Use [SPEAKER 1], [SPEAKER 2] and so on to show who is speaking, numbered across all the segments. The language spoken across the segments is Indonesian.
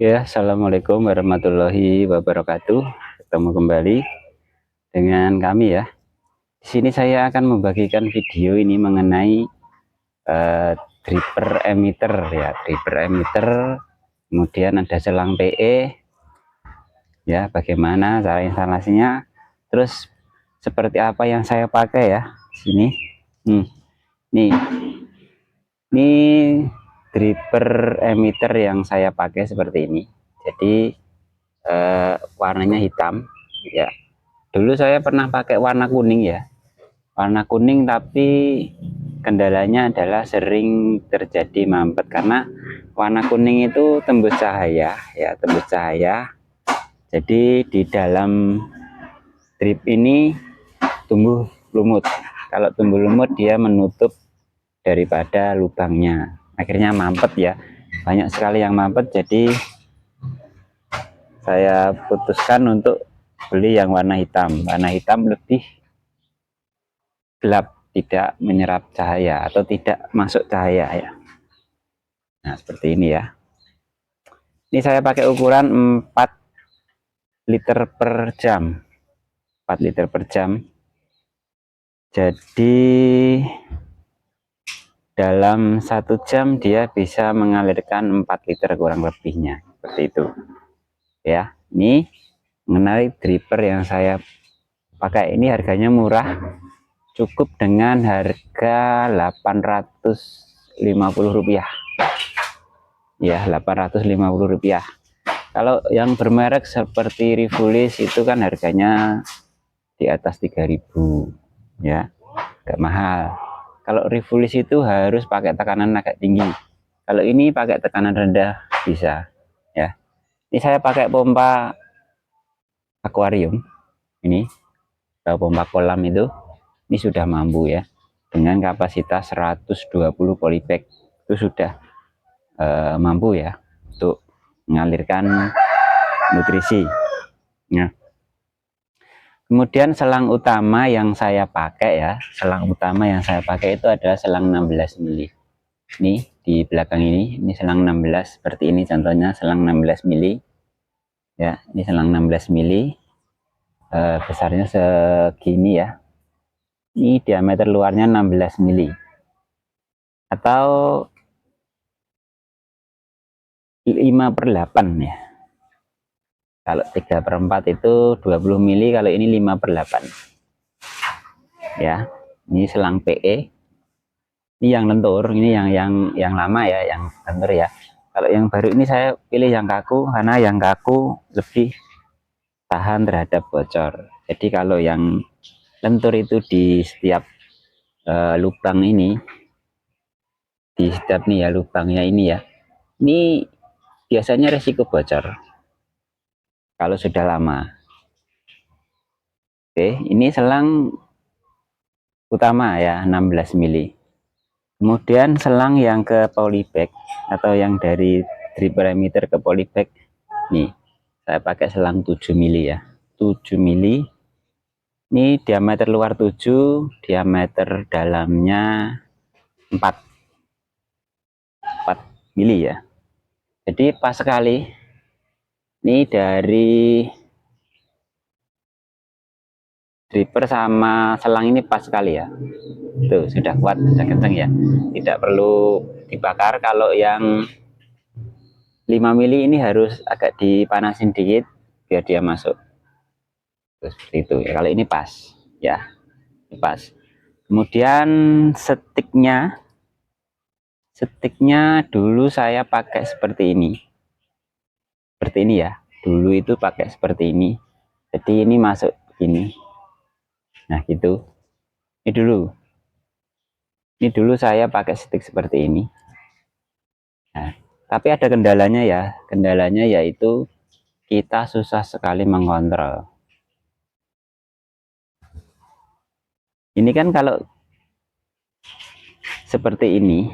[SPEAKER 1] Ya, assalamualaikum warahmatullahi wabarakatuh. Ketemu kembali dengan kami ya. Di sini saya akan membagikan video ini mengenai dripper emitter ya, dripper emitter. Kemudian ada selang PE ya, bagaimana cara instalasinya. Terus seperti apa yang saya pakai ya di sini. Nih, ini dripper emitter yang saya pakai seperti ini. Jadi warnanya hitam ya. Dulu saya pernah pakai warna kuning ya, warna kuning, tapi kendalanya adalah sering terjadi mampet karena warna kuning itu tembus cahaya ya, tembus cahaya. Jadi di dalam drip ini tumbuh lumut. Kalau tumbuh lumut dia menutup daripada lubangnya, akhirnya mampet ya, banyak sekali yang mampet. Jadi saya putuskan untuk beli yang warna hitam. Warna hitam lebih gelap, tidak menyerap cahaya atau tidak masuk cahaya ya. Nah, seperti ini ya. Ini saya pakai ukuran 4 liter per jam. 4 liter per jam. Jadi dalam 1 jam dia bisa mengalirkan 4 liter kurang lebihnya. Seperti itu. Ya, ini mengenai dripper yang saya pakai. Ini harganya murah. Cukup dengan harga Rp850 ya, Rp850. Kalau yang bermerek seperti Rivulis itu kan harganya di atas 3.000 ya, agak mahal. Kalau Rivulis itu harus pakai tekanan agak tinggi, kalau ini pakai tekanan rendah bisa ya. Ini saya pakai pompa akuarium, ini pompa kolam itu. Ini sudah mampu ya, dengan kapasitas 120 polybag itu sudah mampu ya untuk mengalirkan nutrisi ya. Kemudian selang utama yang saya pakai ya, selang utama yang saya pakai itu adalah selang 16 mili. Ini di belakang ini selang 16 seperti ini contohnya, selang 16 mili ya. Ini selang 16 mili, besarnya segini ya. Ini diameter luarnya 16 mili atau 5/8 ya. Kalau 3/4 itu 20 mili, kalau ini 5/8 ya. Ini selang PE. Ini yang lentur, ini yang lama ya, yang lentur ya. Kalau yang baru ini saya pilih yang kaku karena yang kaku lebih tahan terhadap bocor. Jadi kalau yang lentur itu di setiap lubang ini, di setiap nih ya lubangnya ini ya, ini biasanya resiko bocor kalau sudah lama. Oke, ini selang utama ya, 16 mili. Kemudian selang yang ke polybag atau yang dari dripper emitter ke polybag, nih saya pakai selang 7 mili ya, 7 mili. Ini diameter luar 7, diameter dalamnya 4 mili ya. Jadi pas sekali. Ini dari dripper sama selang ini pas sekali ya. Tuh sudah kuat, sudah kenceng ya, tidak perlu dibakar. Kalau yang 5 mili ini harus agak dipanasin dikit biar dia masuk. Terus seperti itu ya. Kalau ini pas ya, pas. Kemudian stiknya dulu saya pakai seperti ini ya. Dulu itu pakai seperti ini, jadi ini masuk begini. Nah gitu. Ini dulu saya pakai stick seperti ini. Nah, tapi ada kendalanya ya. Kendalanya yaitu kita susah sekali mengontrol. Ini kan kalau seperti ini,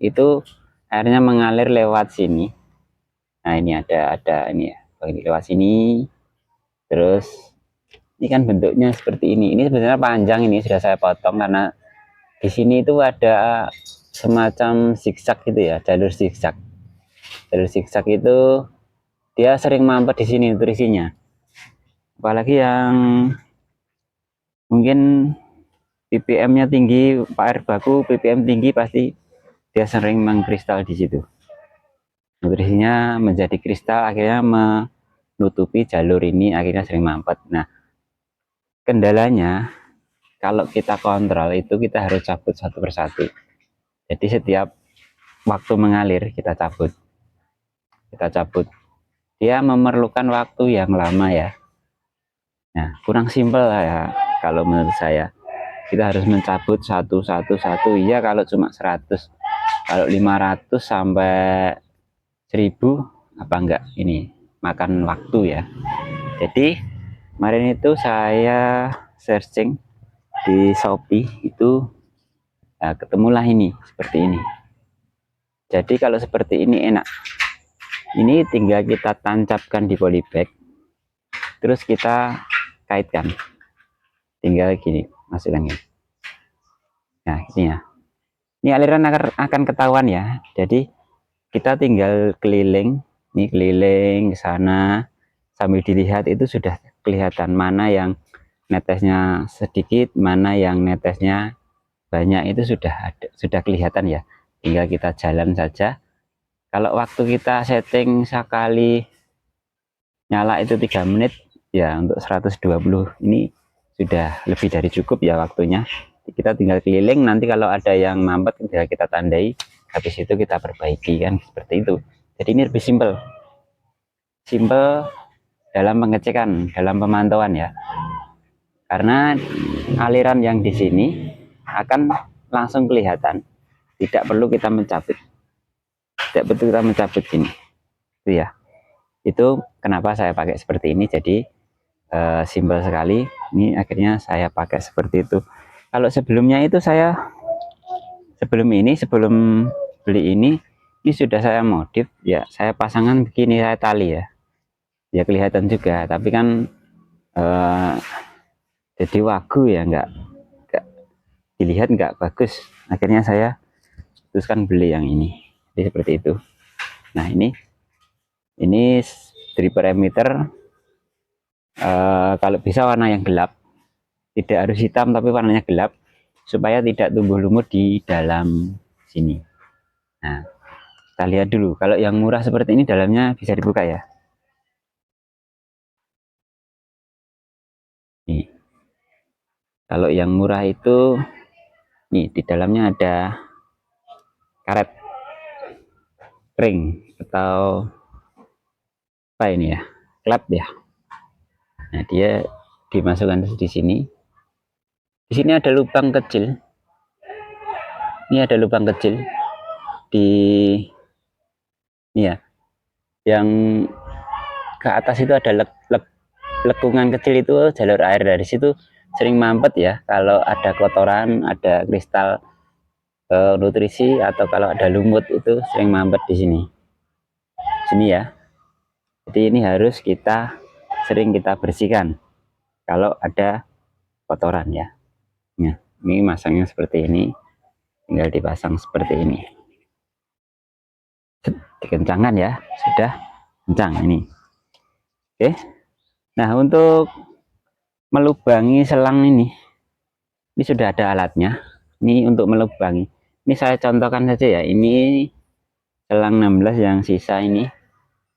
[SPEAKER 1] itu airnya mengalir lewat sini. Nah ini ada ini ya, lewat sini. Terus ini kan bentuknya seperti ini. Ini sebenarnya panjang, ini sudah saya potong karena di sini itu ada semacam zigzag gitu ya, jalur zigzag. Jalur zigzag itu dia sering mampet di sini nutrisinya. Apalagi yang mungkin ppm-nya tinggi, air baku ppm tinggi, pasti dia sering mengkristal di situ. Nutrisinya menjadi kristal, akhirnya menutupi jalur ini, akhirnya sering mampet. Nah, kendalanya kalau kita kontrol itu kita harus cabut satu persatu. Jadi setiap waktu mengalir kita cabut. Dia memerlukan waktu yang lama ya. Nah, kurang simpel ya kalau menurut saya. Kita harus mencabut satu. Iya kalau cuma 100, kalau 500 sampai 1000 apa enggak, ini makan waktu ya. Jadi kemarin itu saya searching di Shopee itu, nah, ketemulah ini seperti ini. Jadi kalau seperti ini enak, ini tinggal kita tancapkan di polybag, terus kita kaitkan, tinggal gini, masukkan ini. Nah ini ya, ini aliran akan ketahuan ya. Jadi kita tinggal keliling, ini keliling ke sana, sambil dilihat itu sudah kelihatan mana yang netesnya sedikit, mana yang netesnya banyak, itu sudah kelihatan ya. Tinggal kita jalan saja. Kalau waktu kita setting sekali nyala itu 3 menit ya, untuk 120 ini sudah lebih dari cukup ya waktunya. Kita tinggal keliling, nanti kalau ada yang mampet tinggal kita tandai, habis itu kita perbaiki, kan seperti itu. Jadi ini lebih simpel dalam pengecekan, dalam pemantauan ya, karena aliran yang di sini akan langsung kelihatan, tidak perlu kita mencabut, ini itu ya. Itu kenapa saya pakai seperti ini. Jadi simpel sekali. Ini akhirnya saya pakai seperti itu. Kalau sebelumnya itu sebelum beli ini sudah saya modif ya, saya pasangan begini, saya tali ya kelihatan juga, tapi kan jadi wagu ya, nggak dilihat nggak bagus. Akhirnya saya putuskan beli yang ini. Jadi seperti itu. Nah ini stripper emitter, kalau bisa warna yang gelap, tidak harus hitam tapi warnanya gelap, supaya tidak tumbuh lumut di dalam sini. Nah kita lihat dulu, kalau yang murah seperti ini dalamnya bisa dibuka ya. Nih, kalau yang murah itu nih di dalamnya ada karet ring atau apa ini ya, klep ya. Nah dia dimasukkan di sini. Di sini ada lubang kecil. Ini ada lubang kecil di ini ya, yang ke atas itu ada lekungan kecil, itu jalur air. Dari situ sering mampet ya, kalau ada kotoran, ada kristal nutrisi, atau kalau ada lumut itu sering mampet di sini ya. Jadi ini harus sering kita bersihkan kalau ada kotoran ya. Nah, ini masangnya seperti ini, tinggal dipasang seperti ini, dikencangkan ya, sudah kencang ini. Oke, nah untuk melubangi selang ini sudah ada alatnya. Ini untuk melubangi, ini saya contohkan saja ya, ini selang 16 yang sisa ini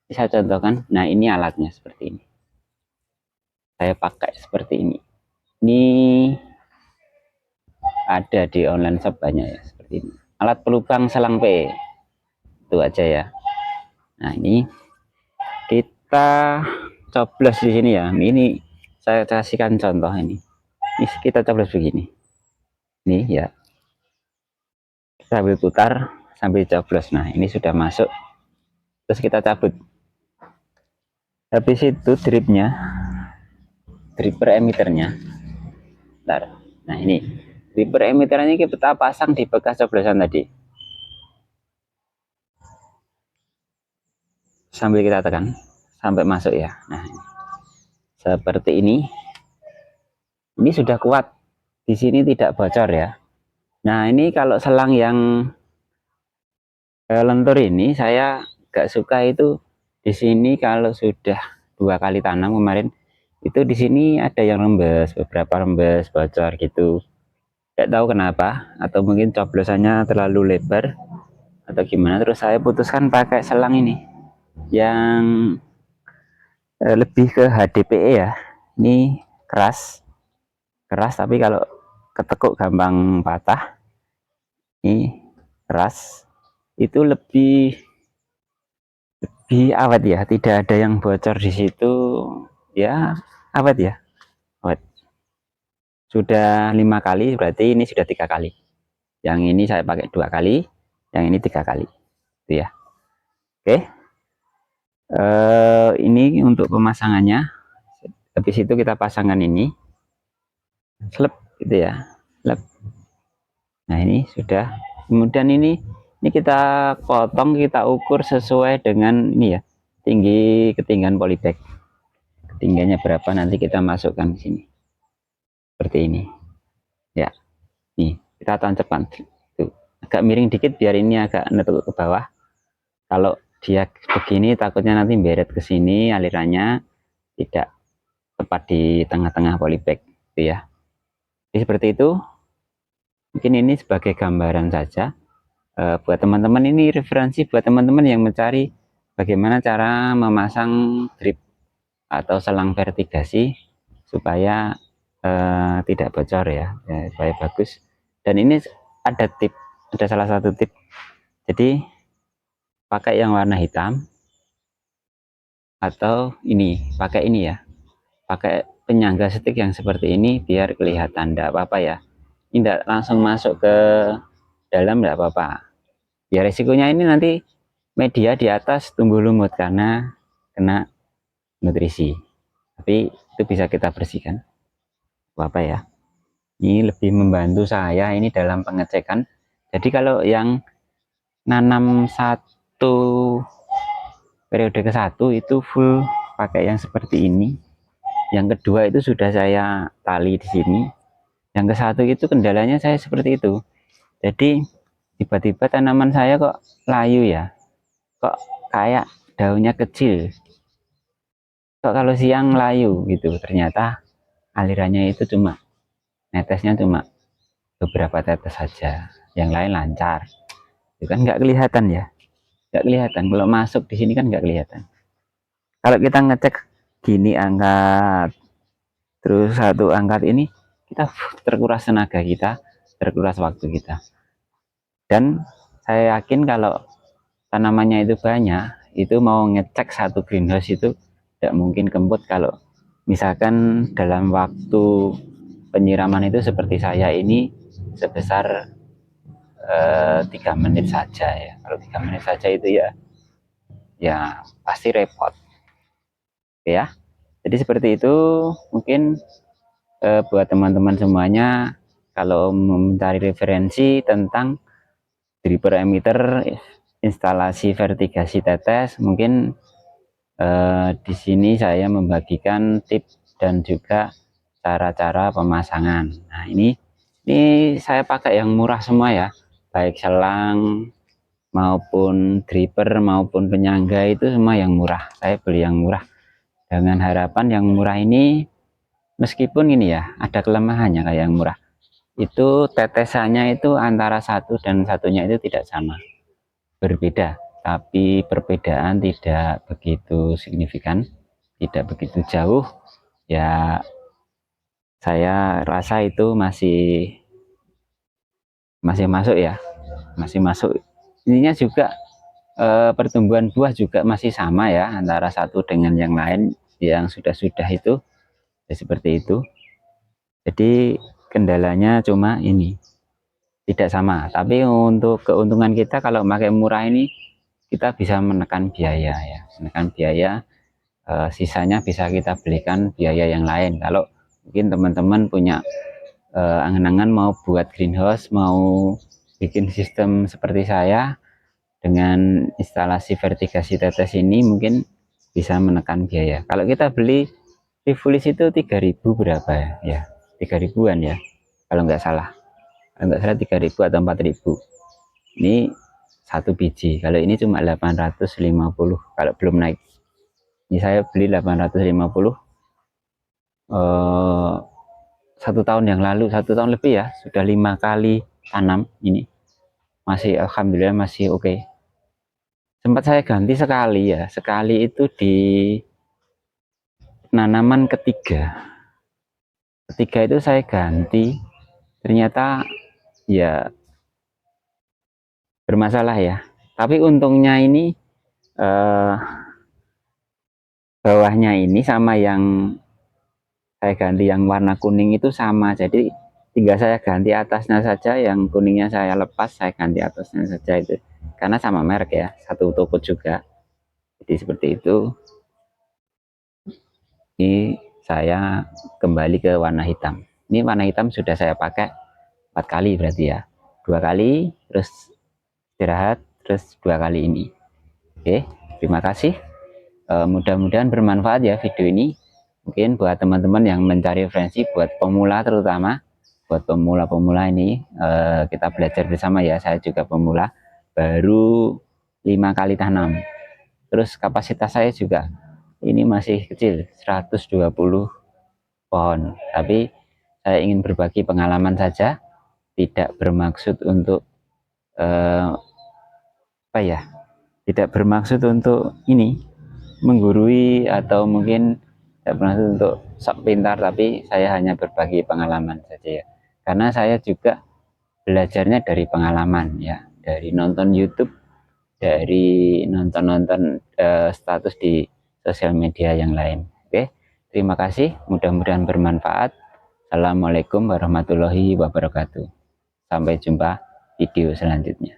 [SPEAKER 1] saya contohkan. Nah ini alatnya seperti ini, saya pakai seperti ini ada di online shop banyak ya, seperti ini, alat pelubang selang P, itu aja ya. Nah ini kita coblos di sini ya. Ini saya kasihkan contoh ini kita coblos begini, ini ya, sambil putar sambil coblos. Nah ini sudah masuk, terus kita cabut. Habis itu dripper emitternya. Bentar. Nah ini dripper emitternya kita pasang di bekas coblosan tadi, sambil kita tekan sampai masuk ya. Nah seperti ini sudah kuat, di sini tidak bocor ya. Nah ini kalau selang yang lentur ini saya gak suka, itu Di sini kalau sudah 2 kali tanam kemarin itu, di sini ada yang rembes, beberapa rembes bocor gitu. Tidak tahu kenapa, atau mungkin coblosannya terlalu lebar atau gimana. Terus saya putuskan pakai selang ini yang lebih ke HDPE ya. Ini keras, keras tapi kalau ketekuk gampang patah. Ini keras, itu lebih awet ya, tidak ada yang bocor di situ ya, awet ya, awet. Sudah 5 kali, berarti ini sudah 3 kali. Yang ini saya pakai 2 kali, yang ini 3 kali, itu ya. Oke, ini untuk pemasangannya. Habis itu kita pasangkan ini, slep gitu ya, slep. Nah ini sudah. Kemudian ini kita potong, kita ukur sesuai dengan ini ya, tinggi ketinggian polybag. Ketinggiannya berapa nanti kita masukkan di sini. Seperti ini. Ya. Nih, kita tancapkan. Tuh, agak miring dikit biar ini agak netuk ke bawah. Kalau dia begini takutnya nanti beret ke sini, alirannya tidak tepat di tengah-tengah polybag gitu ya. Jadi seperti itu. Mungkin ini sebagai gambaran saja. Buat teman-teman, ini referensi buat teman-teman yang mencari bagaimana cara memasang drip atau selang vertigasi supaya tidak bocor ya, supaya bagus. Dan ini ada tip, ada salah satu tip. Jadi pakai yang warna hitam, atau ini pakai ini ya, pakai penyangga stick yang seperti ini biar kelihatan. Tidak apa-apa ya, ini tidak langsung masuk ke dalam, tidak apa-apa. Ya resikonya ini nanti media di atas tumbuh lumut karena kena nutrisi, tapi itu bisa kita bersihkan, apa ya. Ini lebih membantu saya ini dalam pengecekan. Jadi kalau yang nanam satu periode ke-1 itu full pakai yang seperti ini. Yang kedua itu sudah saya tali di sini. Yang ke-1 itu kendalanya saya seperti itu. Jadi tiba-tiba tanaman saya kok layu ya, kok kayak daunnya kecil, kok kalau siang layu gitu. Ternyata alirannya itu cuma netesnya cuma beberapa tetes saja, yang lain lancar. Itu kan nggak kelihatan ya, nggak kelihatan kalau masuk di sini, kan nggak kelihatan. Kalau kita ngecek gini, angkat terus satu, angkat ini, kita terkuras tenaga kita, terkuras waktu kita. Dan saya yakin kalau tanamannya itu banyak, itu mau ngecek satu greenhouse itu tidak mungkin kemput kalau misalkan dalam waktu penyiraman itu seperti saya ini sebesar 3 menit saja ya. Kalau 3 menit saja itu ya pasti repot. Oke ya. Jadi seperti itu. Mungkin buat teman-teman semuanya, kalau mencari referensi tentang dripper emitter, instalasi vertigasi tetes, mungkin di sini saya membagikan tips dan juga cara-cara pemasangan. Nah ini saya pakai yang murah semua ya, baik selang maupun dripper maupun penyangga, itu semua yang murah. Saya beli yang murah dengan harapan yang murah ini, meskipun ini ya ada kelemahannya kayak yang murah, itu tetesannya itu antara satu dan satunya itu tidak sama, berbeda, tapi perbedaan tidak begitu signifikan, tidak begitu jauh ya. Saya rasa itu masih masuk ya, masih masuk. Ininya juga pertumbuhan buah juga masih sama ya, antara satu dengan yang lain yang sudah itu ya, seperti itu. Jadi kendalanya cuma ini, tidak sama. Tapi untuk keuntungan kita kalau pakai murah ini, kita bisa menekan biaya ya, menekan biaya. Sisanya bisa kita belikan biaya yang lain. Kalau mungkin teman-teman punya angan-angan mau buat greenhouse, mau bikin sistem seperti saya dengan instalasi vertigasi tetes ini, mungkin bisa menekan biaya. Kalau kita beli Rivulis itu 3.000 berapa ya, 3.000-an ya kalau nggak salah, 3.000 atau 4.000. Ini satu biji. Kalau ini cuma 850 kalau belum naik. Ini saya beli 850 1 tahun yang lalu, 1 tahun lebih ya, sudah 5 kali tanam ini. Masih alhamdulillah masih oke. Sempat saya ganti sekali ya, sekali itu di tanaman ketiga itu saya ganti, ternyata ya bermasalah ya. Tapi untungnya ini bawahnya ini sama yang saya ganti yang warna kuning itu sama, jadi tinggal saya ganti atasnya saja, yang kuningnya saya lepas, saya ganti atasnya saja itu, karena sama merek ya, satu toko juga. Jadi seperti itu. Ini saya kembali ke warna hitam. Ini warna hitam sudah saya pakai 4 kali berarti ya, 2 kali terus istirahat, terus 2 kali ini. Oke, terima kasih. Mudah-mudahan bermanfaat ya video ini. Mungkin buat teman-teman yang mencari referensi, buat pemula terutama, buat pemula-pemula ini kita belajar bersama ya. Saya juga pemula, baru 5 kali tanam. Terus kapasitas saya juga ini masih kecil, 120 pohon. Tapi saya ingin berbagi pengalaman saja, tidak bermaksud untuk apa ya? Tidak bermaksud untuk ini menggurui atau mungkin tidak bermaksud untuk sok pintar, tapi saya hanya berbagi pengalaman saja ya. Karena saya juga belajarnya dari pengalaman ya, dari nonton YouTube, dari nonton status di sosial media yang lain. Oke, terima kasih, mudah-mudahan bermanfaat. Assalamualaikum warahmatullahi wabarakatuh. Sampai jumpa video selanjutnya.